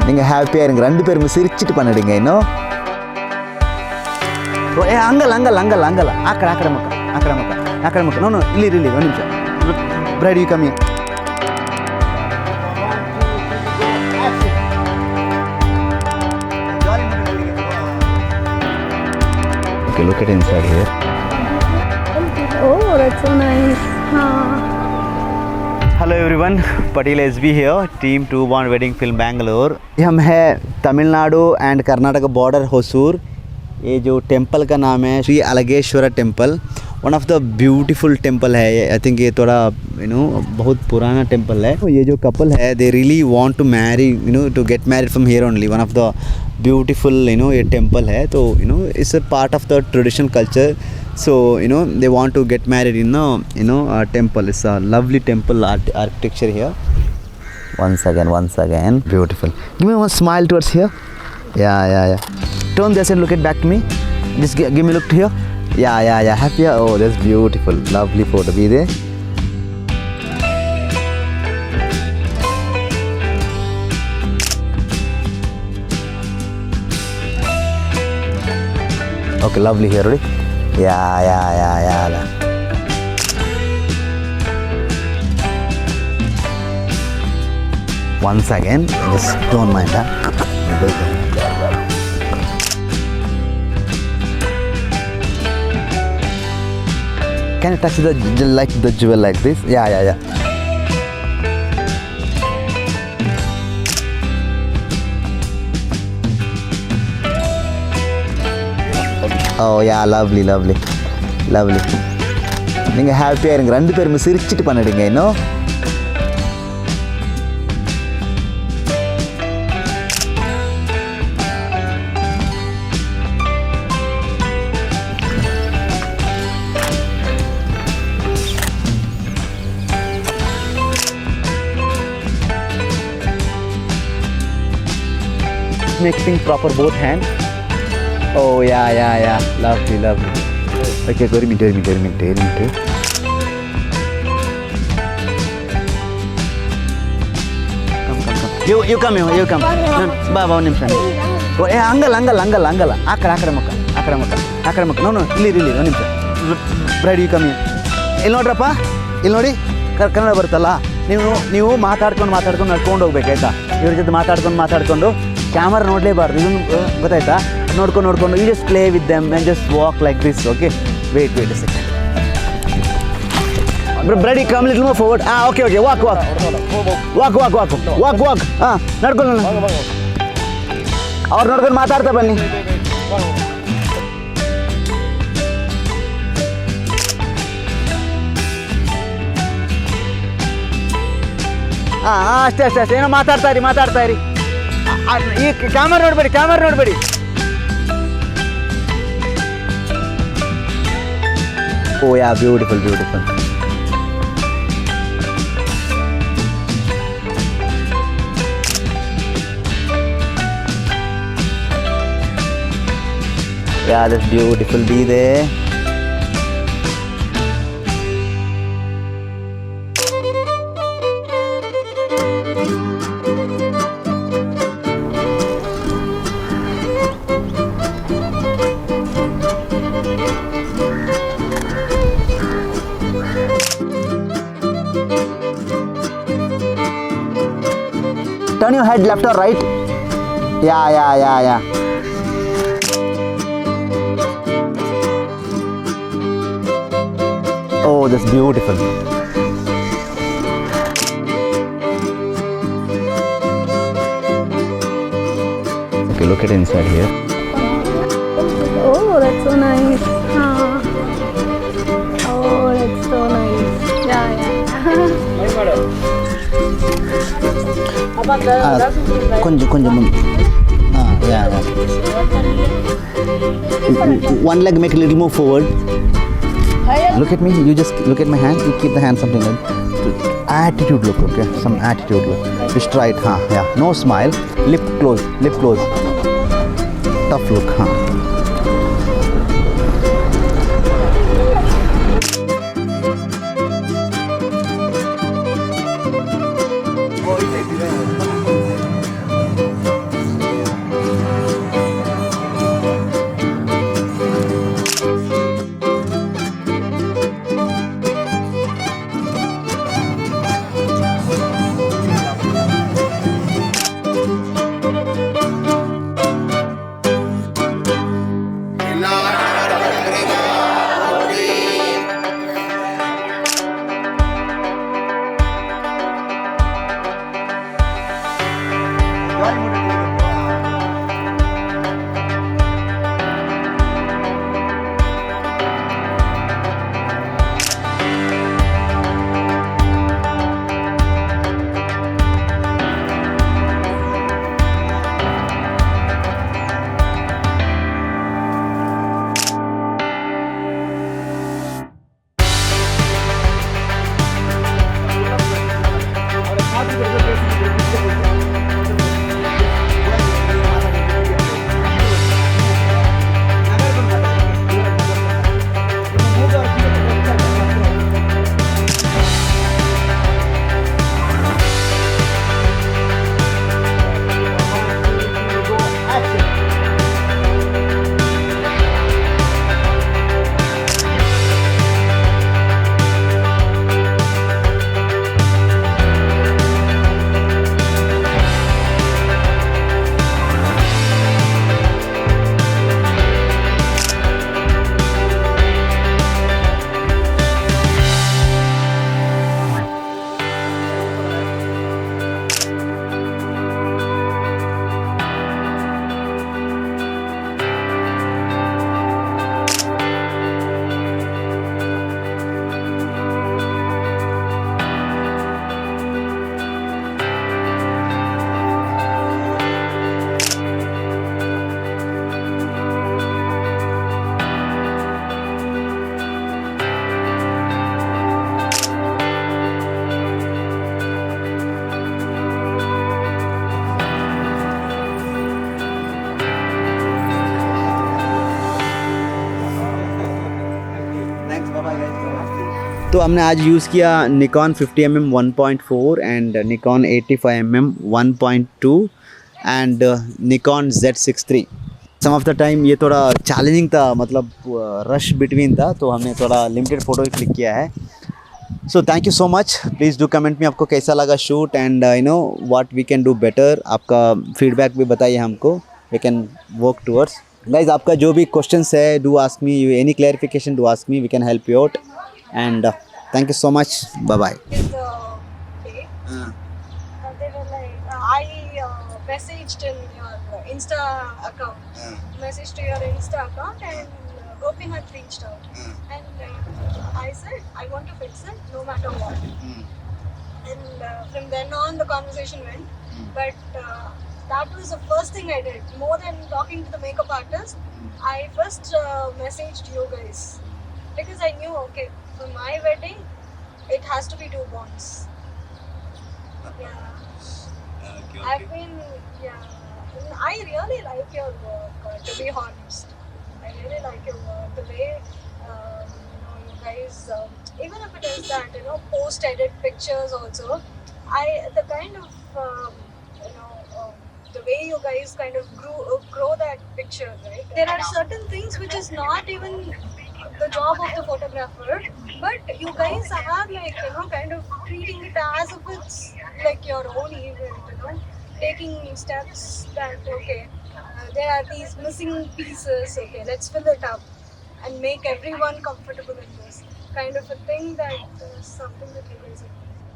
நீங்கள் ஹாப்பியாக இருங்க, 2 பேரும் சிரிச்சிட்டு பண்ணிடுங்க இன்னும். ಅಂಗಲ್ ಆಕಡೆ ಮಕ್ಕ ನೋ ಇಲ್ಲಿ ಒಂದು ನಿಮಿಷ. Bride you come here. Okay, look at inside here. Oh, that's so nice. Hello everyone, Patel SB here, team 21 wedding film Bangalore. हम है तमिलनाडु एंड कर्नाटक बॉर्डर होसूर. ये जो टेंपल का नाम है Shri Alageshwar temple. One of the beautiful temple है. आई थिंक ये थोड़ा बहुत पुराना टेंपल है. ये जो कपल है they really want to marry, to get married from here only. One of the beautiful ये टेंपल है. तो it's a part of the traditional culture. So they want to get married in a temple. It's a lovely temple architecture here. Once again, beautiful. Give me one smile towards here. Yeah. Turn this and look it back to me. Just give me a look here. Yeah. Happy. Oh, that's beautiful. Lovely photo. Be there. Okay, lovely here, ready? Yeah. Once again, just don't mind that. Can you touch the jewel like this? Yeah. Oh yeah, lovely. நீங்கள் ஹாப்பியாக இருங்க, 2 பேரும் சிரிச்சிட்டு பண்ணிடுங்க இன்னும். Mixing proper both hands. Oh yeah. Lovely. Okay, go to me. You come here. Bye, one ನಿಮಿಷ. ಅಂಗಲ್ ಆಕಡೆ ಮಕ್ಕ. ನೋ ಇಲ್ಲಿ ಒಂದು ನಿಮಿಷ. Bride you come here. ಇಲ್ಲಿ ನೋಡ್ರಪ್ಪ, ಇಲ್ಲಿ ನೋಡಿ, ಕನ್ನಡ ಬರುತ್ತಲ್ಲ. ನೀವು ಮಾತಾಡ್ಕೊಂಡು ನಡ್ಕೊಂಡು ಹೋಗ್ಬೇಕು, ಆಯ್ತಾ? ಇವ್ರ ಜೊತೆ ಮಾತಾಡ್ಕೊಂಡು ಕ್ಯಾಮರಾ ನೋಡಲೇಬಾರ್ದು. ಇದನ್ನು ಗೊತ್ತಾಯ್ತಾ? ನೋಡ್ಕೊಂಡು you just play with them and just walk like this. Okay, wait a second. Brady, come little more forward. Okay. Walk. ನಡ್ಕೊಂಡು ಅವ್ರು ನೋಡ್ಕೊಂಡು ಮಾತಾಡ್ತಾ ಬನ್ನಿ. ಅಷ್ಟೇ. ಏನೋ ಮಾತಾಡ್ತಾ ಇರಿ. ಈ ಕ್ಯಾಮರಾ ನೋಡಬೇಡಿ. Oh yeah, beautiful. Yeah, that's beautiful. Be there. Turn your head left or right. Yeah. Oh, that's beautiful. Okay, look at inside here. Oh, that's so nice. Oh, that's so nice. Yeah. కొంచెం yeah. One leg, make a little more forward. Look at me. You just look at my hand. You keep the hand something like attitude look. Okay, some attitude look. Just try it. Yeah. No smile. Lip close. Tough look. तो हमने आज use किया Nikon 50mm 1.4 and Nikon 85mm 1.2 and Nikon Z6III। Some of the time ये थोड़ा challenging था, मतलब rush between था, तो हमने थोड़ा लिमिटेड फ़ोटो क्लिक किया है। So thank you so much. Please do comment में आपको कैसा लगा shoot and you know what we can do better. आपका फीडबैक भी बताइए हमको, we can work towards. Guys आपका जो भी क्वेश्चंस है, do ask me, any clarification do ask me, we can help you out and thank you so much. Bye bye. Is day. They were like, I messaged in your Insta account. Message to your Insta account and Gopi had reached out. And I said, I want to fix it no matter what. And from then on the conversation went. But that was the first thing I did. More than talking to the makeup artist, I first messaged you guys. Because I knew, okay, for my wedding, it has to be two bonds. Yeah. I've been, and I really like your work, to be honest. I really like your work. The way, you guys, even if it is that, post-edit pictures also, the kind of, the way you guys kind of grow that picture, right? There are certain things which is not even the job of the photographer, but you guys are like, kind of treating it as if it's like your own event, taking steps that, okay, there are these missing pieces, okay, let's fill it up and make everyone comfortable in this kind of a thing. That is something that you guys are doing.